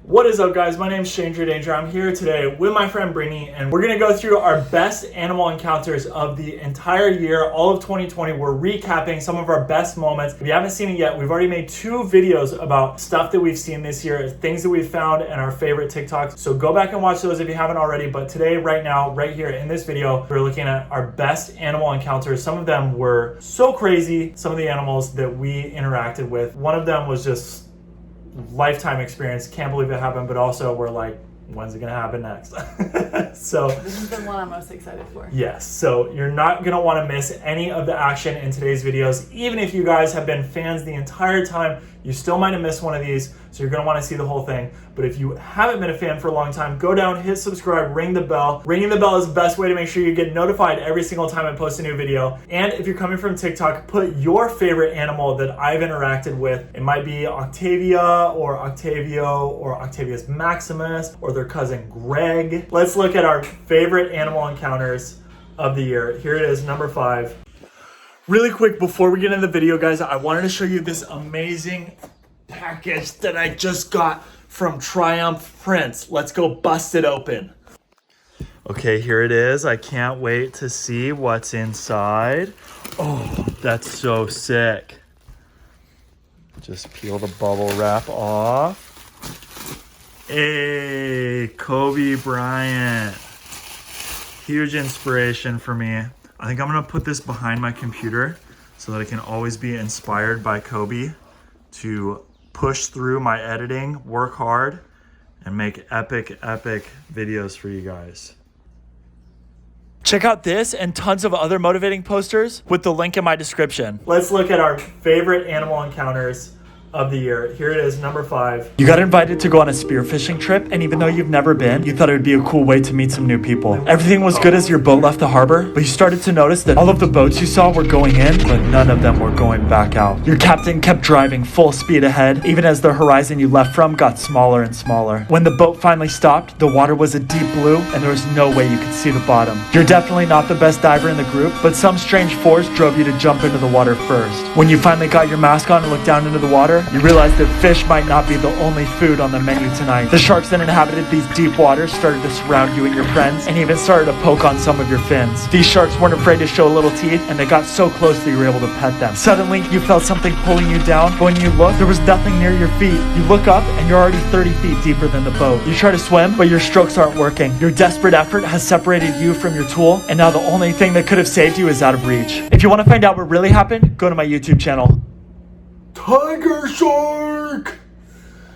What is up, guys? My name is Stranger Danger. I'm here today with my friend Brittany, and we're gonna go through our best animal encounters of the entire year, all of 2020. We're recapping some of our best moments. If you haven't seen it yet, we've already made 2 videos about stuff that we've seen this year, things that we've found, and our favorite TikToks. So go back and watch those if you haven't already. But today, right now, right here in this video, we're looking at our best animal encounters. Some of them were so crazy, some of the animals that we interacted with. One of them was just lifetime experience, can't believe it happened, but also we're like, when's it gonna happen next? So this is the one I'm most excited for. Yes, so you're not gonna want to miss any of the action in today's videos. Even if you guys have been fans the entire time, you still might have missed one of these, so you're gonna want to see the whole thing. But if you haven't been a fan for a long time, go down, hit subscribe, ring the bell. Ringing the bell is the best way to make sure you get notified every single time I post a new video. And if you're coming from TikTok, put your favorite animal that I've interacted with. It might be Octavia or Octavio or Octavius Maximus or their cousin Greg. Let's look at our favorite animal encounters of the year. Here it is, number 5. Really quick, before we get into the video, guys, I wanted to show you this amazing package that I just got from Triumph Prints. Let's go bust it open. Okay, here it is. I can't wait to see what's inside. Oh, that's so sick. Just peel the bubble wrap off. Hey, Kobe Bryant. Huge inspiration for me. I think I'm gonna put this behind my computer so that I can always be inspired by Kobe to push through my editing, work hard, and make epic videos for you guys. Check out this and tons of other motivating posters with the link in my description. Let's look at our favorite animal encounters of the year. Here it is, number 5. You got invited to go on a spearfishing trip, and even though you've never been, you thought it would be a cool way to meet some new people. Everything was good as your boat left the harbor, but you started to notice that all of the boats you saw were going in, but none of them were going back out. Your captain kept driving full speed ahead, even as the horizon you left from got smaller and smaller. When the boat finally stopped, the water was a deep blue, and there was no way you could see the bottom. You're definitely not the best diver in the group, but some strange force drove you to jump into the water first. When you finally got your mask on and looked down into the water, you realized that fish might not be the only food on the menu tonight. The sharks that inhabited these deep waters started to surround you and your friends, and even started to poke on some of your fins. These sharks weren't afraid to show little teeth, and they got so close that you were able to pet them. Suddenly, you felt something pulling you down, but when you looked, there was nothing near your feet. You look up, and you're already 30 feet deeper than the boat. You try to swim, but your strokes aren't working. Your desperate effort has separated you from your tool, and now the only thing that could have saved you is out of reach. If you want to find out what really happened, go to my YouTube channel. Tiger shark!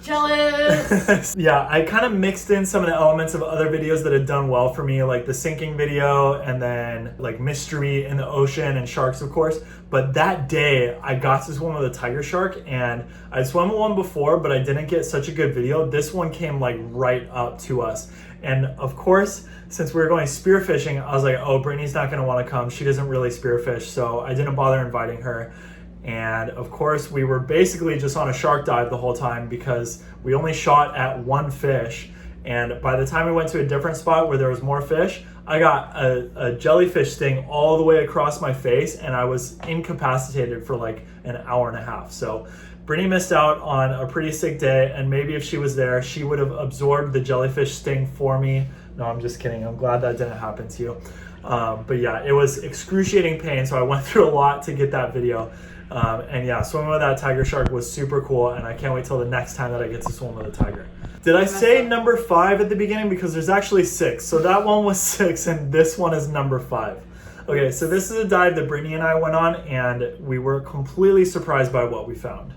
Jealous! Yeah, I kind of mixed in some of the elements of other videos that had done well for me, like the sinking video and then like mystery in the ocean and sharks, of course. But that day, I got to swim with a tiger shark, and I'd swum with one before, but I didn't get such a good video. This one came like right up to us. And of course, since we were going spearfishing, I was like, oh, Brittany's not going to want to come. She doesn't really spearfish, so I didn't bother inviting her. And of course, we were basically just on a shark dive the whole time because we only shot at one fish. And by the time we went to a different spot where there was more fish, I got a jellyfish sting all the way across my face, and I was incapacitated for like an hour and a half. So Brittany missed out on a pretty sick day, and maybe if she was there, she would have absorbed the jellyfish sting for me. No, I'm just kidding. I'm glad that didn't happen to you. But yeah, it was excruciating pain, so I went through a lot to get that video. And yeah, swimming with that tiger shark was super cool, and I can't wait till the next time that I get to swim with a tiger. Did I say number 5 at the beginning? Because there's actually 6. So that one was 6, and this one is number 5. Okay, so this is a dive that Brittany and I went on, and we were completely surprised by what we found.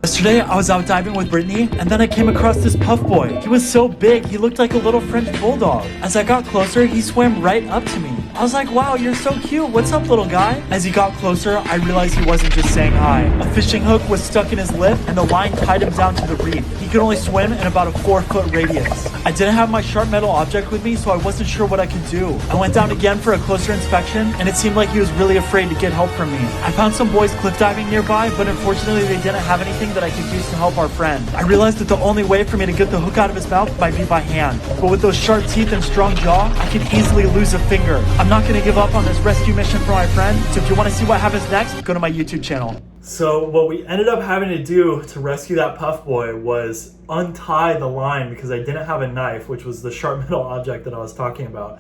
Yesterday, I was out diving with Brittany, and then I came across this puff boy. He was so big, he looked like a little French bulldog. As I got closer, he swam right up to me. I was like, wow, you're so cute. What's up, little guy? As he got closer, I realized he wasn't just saying hi. A fishing hook was stuck in his lip, and the line tied him down to the reef. He could only swim in about a 4-foot radius. I didn't have my sharp metal object with me, so I wasn't sure what I could do. I went down again for a closer inspection, and it seemed like he was really afraid to get help from me. I found some boys cliff diving nearby, but unfortunately they didn't have anything that I could use to help our friend. I realized that the only way for me to get the hook out of his mouth might be by hand, but with those sharp teeth and strong jaw, I could easily lose a finger. I I'm not gonna give up on this rescue mission for my friend, so if you wanna see what happens next, go to my YouTube channel. So what we ended up having to do to rescue that puff boy was untie the line because I didn't have a knife, which was the sharp metal object that I was talking about.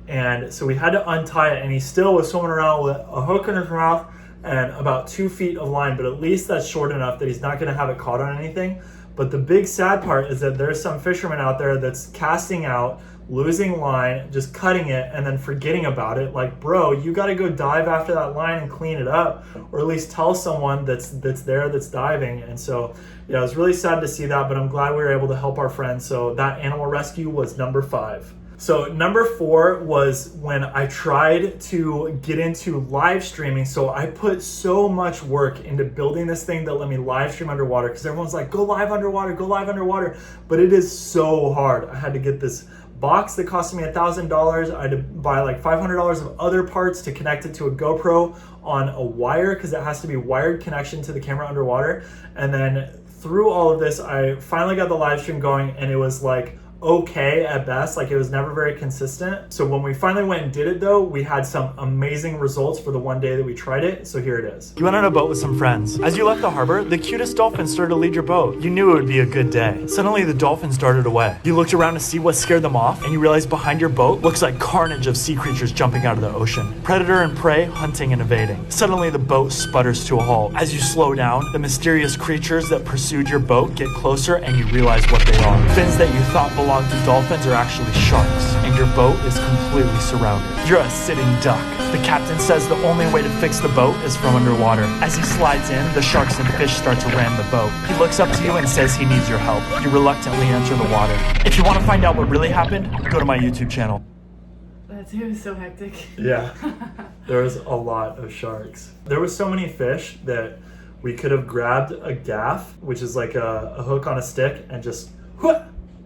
And so we had to untie it, and he still was swimming around with a hook in his mouth and about 2 feet of line, but at least that's short enough that he's not gonna have it caught on anything. But the big sad part is that there's some fisherman out there that's casting out, losing line, just cutting it and then forgetting about it. Like, bro, you got to go dive after that line and clean it up, or at least tell someone that's there that's diving. And so yeah, it was really sad to see that, but I'm glad we were able to help our friend. So that animal rescue was number 5. So number 4 was when I tried to get into live streaming. So I put so much work into building this thing that let me live stream underwater, because everyone's like, go live underwater, go live underwater. But it is so hard. I had to get this box that cost me $1,000. I had to buy like $500 of other parts to connect it to a GoPro on a wire, because it has to be wired connection to the camera underwater. And then through all of this, I finally got the live stream going, and it was like okay at best. Like, it was never very consistent. So when we finally went and did it though, we had some amazing results for the one day that we tried it. So here it is. You went on a boat with some friends. As you left the harbor, the cutest dolphins started to lead your boat. You knew it would be a good day. Suddenly the dolphins darted away. You looked around to see what scared them off, and you realized behind your boat looks like carnage of sea creatures jumping out of the ocean. Predator and prey hunting and evading. Suddenly the boat sputters to a halt. As you slow down, the mysterious creatures that pursued your boat get closer, and you realize what they are. Fins that you thought belonged to dolphins are actually sharks, and your boat is completely surrounded. You're a sitting duck. The captain says the only way to fix the boat is from underwater. As he slides in, the sharks and fish start to ram the boat. He looks up to you and says he needs your help. You reluctantly enter the water. If you want to find out what really happened, go to my YouTube channel. It was so hectic. Yeah, there was a lot of sharks. There was so many fish that we could have grabbed a gaff, which is like a hook on a stick, and just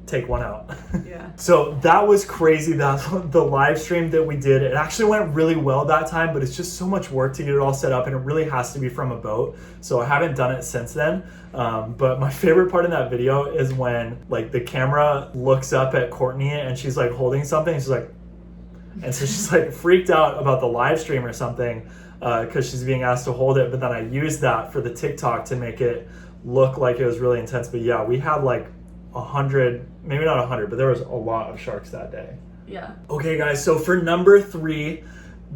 take one out. Yeah. So that was crazy. That's the live stream that we did. It actually went really well that time, but it's just so much work to get it all set up, and it really has to be from a boat. So I haven't done it since then. But my favorite part in that video is when like the camera looks up at Courtney and she's like holding something. She's like, and so she's like freaked out about the live stream or something, because she's being asked to hold it. But then I used that for the TikTok to make it look like it was really intense. But yeah, we had like 100, maybe not 100, but there was a lot of sharks that day. Yeah. Okay guys, so for number 3,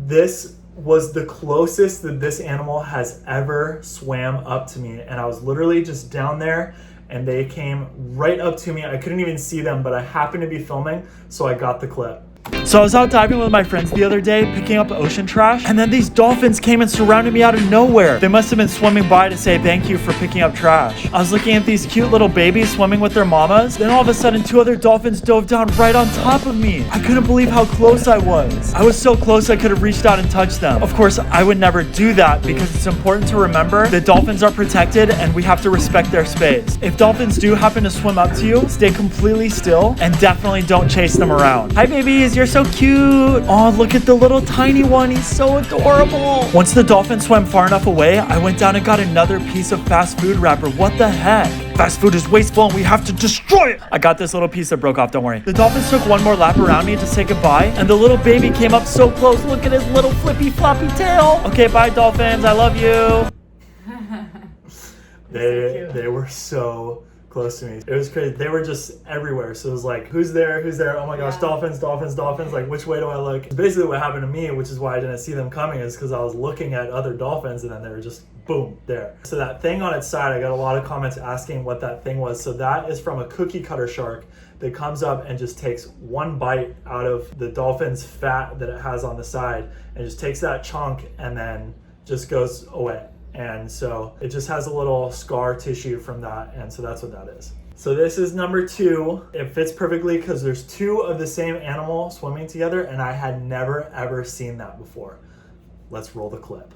this was the closest that this animal has ever swam up to me, and I was literally just down there and they came right up to me. I couldn't even see them, but I happened to be filming, so I got the clip. So I was out diving with my friends the other day, picking up ocean trash, and then these dolphins came and surrounded me out of nowhere. They must have been swimming by to say thank you for picking up trash. I was looking at these cute little babies swimming with their mamas. Then all of a sudden, 2 other dolphins dove down right on top of me. I couldn't believe how close I was. I was so close I could have reached out and touched them. Of course, I would never do that, because it's important to remember that dolphins are protected and we have to respect their space. If dolphins do happen to swim up to you, stay completely still and definitely don't chase them around. Hi babies, you're so cute. Oh, look at the little tiny one. He's so adorable. Once the dolphin swam far enough away, I went down and got another piece of fast food wrapper. What the heck? Fast food is wasteful and we have to destroy it. I got this little piece that broke off, don't worry. The dolphins took one more lap around me to say goodbye, and the little baby came up so close. Look at his little flippy floppy tail. Okay, bye dolphins. I love you. They were so close to me. It was crazy. They were just everywhere. So it was like, who's there? Who's there? Oh my gosh, dolphins, dolphins, dolphins. Like, which way do I look? Basically what happened to me, which is why I didn't see them coming, is because I was looking at other dolphins and then they were just boom, there. So that thing on its side, I got a lot of comments asking what that thing was. So that is from a cookie cutter shark that comes up and just takes one bite out of the dolphin's fat that it has on the side, and just takes that chunk and then just goes away. And so it just has a little scar tissue from that, and so that's what that is. So this is number 2. It fits perfectly because there's 2 of the same animal swimming together, and I had never ever seen that before. Let's roll the clip.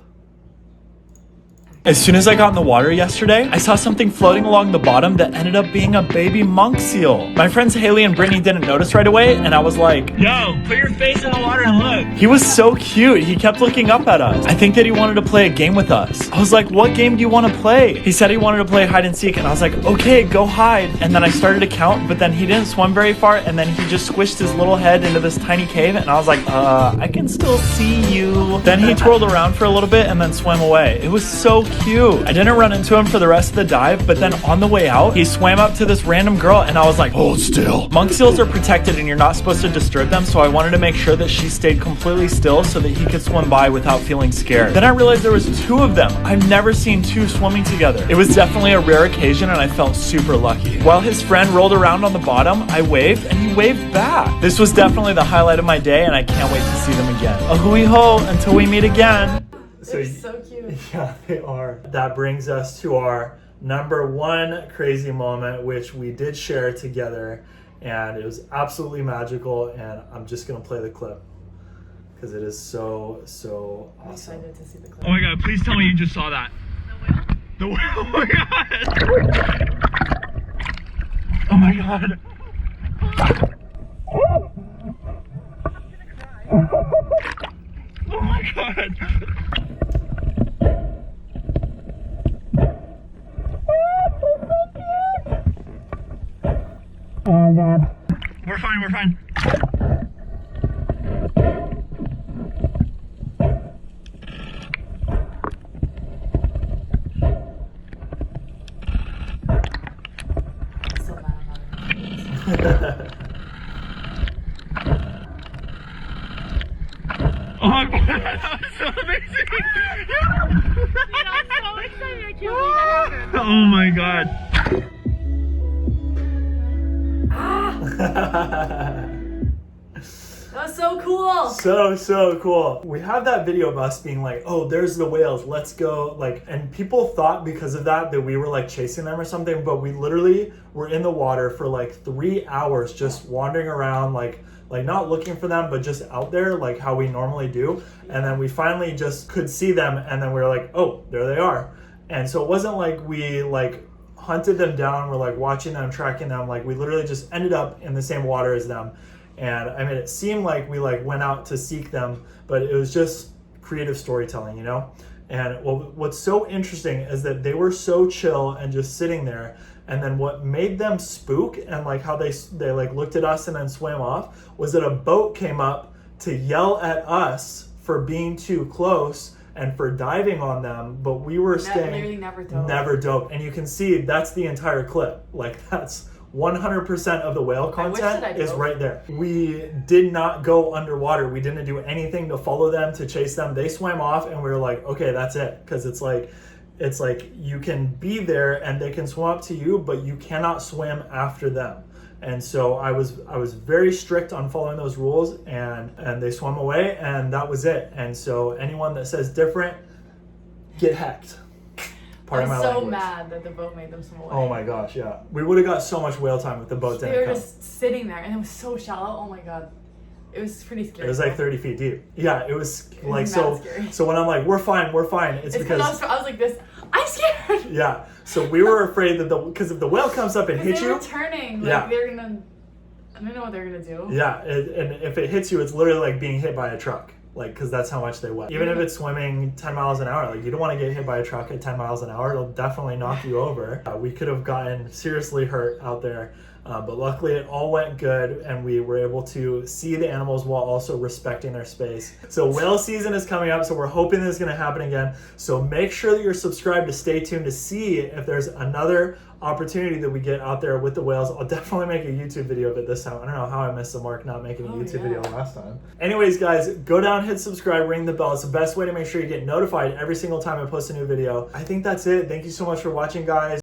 As soon as I got in the water yesterday, I saw something floating along the bottom that ended up being a baby monk seal. My friends Haley and Brittany didn't notice right away, and I was like, yo, put your face in the water and look. He was so cute. He kept looking up at us. I think that he wanted to play a game with us. I was like, what game do you want to play? He said he wanted to play hide and seek, and I was like, okay, go hide. And then I started to count, but then he didn't swim very far, and then he just squished his little head into this tiny cave, and I was like, I can still see you. Then he twirled around for a little bit and then swam away. It was so cute. I didn't run into him for the rest of the dive, but then on the way out, he swam up to this random girl, and I was like, hold still. Monk seals are protected and you're not supposed to disturb them, so I wanted to make sure that she stayed completely still so that he could swim by without feeling scared. Then I realized there was 2 of them. I've never seen 2 swimming together. It was definitely a rare occasion, and I felt super lucky. While his friend rolled around on the bottom, I waved, and he waved back. This was definitely the highlight of my day, and I can't wait to see them again. A hui ho until we meet again. They're so cute. Yeah, they are. That brings us to our number 1 crazy moment, which we did share together, and it was absolutely magical, and I'm just gonna play the clip because it is so I'm awesome. excited to see the clip. Oh my god, please tell me you just saw that. The whale? Oh my god! Oh my god! Oh my god! Oh god. We're fine, we're fine. So mad I'm not Oh my god, that was so amazing! I'm so excited. I can't believe that happened. Oh my god. That was so cool. So cool. We have that video of us being like, oh, there's the whales, let's go. Like, and people thought because of that we were like chasing them or something, but we literally were in the water for like 3 hours just wandering around, like not looking for them, but just out there like how we normally do. And then we finally just could see them, and then we were like, oh, there they are. And so it wasn't like we like hunted them down, we're like watching them, tracking them, like we literally just ended up in the same water as them. And I mean, it seemed like we like went out to seek them, but it was just creative storytelling, you know? And what's so interesting is that they were so chill and just sitting there. And then what made them spook and like how they like looked at us and then swam off was that a boat came up to yell at us for being too close and for diving on them, but we were staying never dove. And you can see that's the entire clip. Like that's 100% of the whale content is right there. We did not go underwater. We didn't do anything to follow them, to chase them. They swam off and we were like, okay, that's it. Because it's like you can be there and they can swim up to you, but you cannot swim after them. And so I was very strict on following those rules, and they swam away, and that was it. And so anyone that says different, get hecked. I'm so mad that the boat made them swim away. Oh my gosh, yeah. We would have got so much whale time if the boat didn't come. They were just sitting there, and it was so shallow. Oh my god. It was pretty scary. It was like 30 feet deep. Yeah, it was like scary. So when I'm like, we're fine. It's because I was like this. I'm scared. Yeah. So we were afraid that because if the whale comes up and hits you, they were turning. Like, yeah, they're gonna. I don't know what they're gonna do. Yeah, and if it hits you, it's literally like being hit by a truck. Like, because that's how much they weigh. Even if it's swimming 10 miles an hour, like you don't want to get hit by a truck at 10 miles an hour. It'll definitely knock you over. We could have gotten seriously hurt out there. But luckily it all went good, and we were able to see the animals while also respecting their space. So whale season is coming up, so we're hoping this is going to happen again. So make sure that you're subscribed to stay tuned to see if there's another opportunity that we get out there with the whales. I'll definitely make a YouTube video of it this time. I don't know how I missed the mark not making a YouTube video last time. Anyways, guys, go down, hit subscribe, ring the bell. It's the best way to make sure you get notified every single time I post a new video. I think that's it. Thank you so much for watching, guys.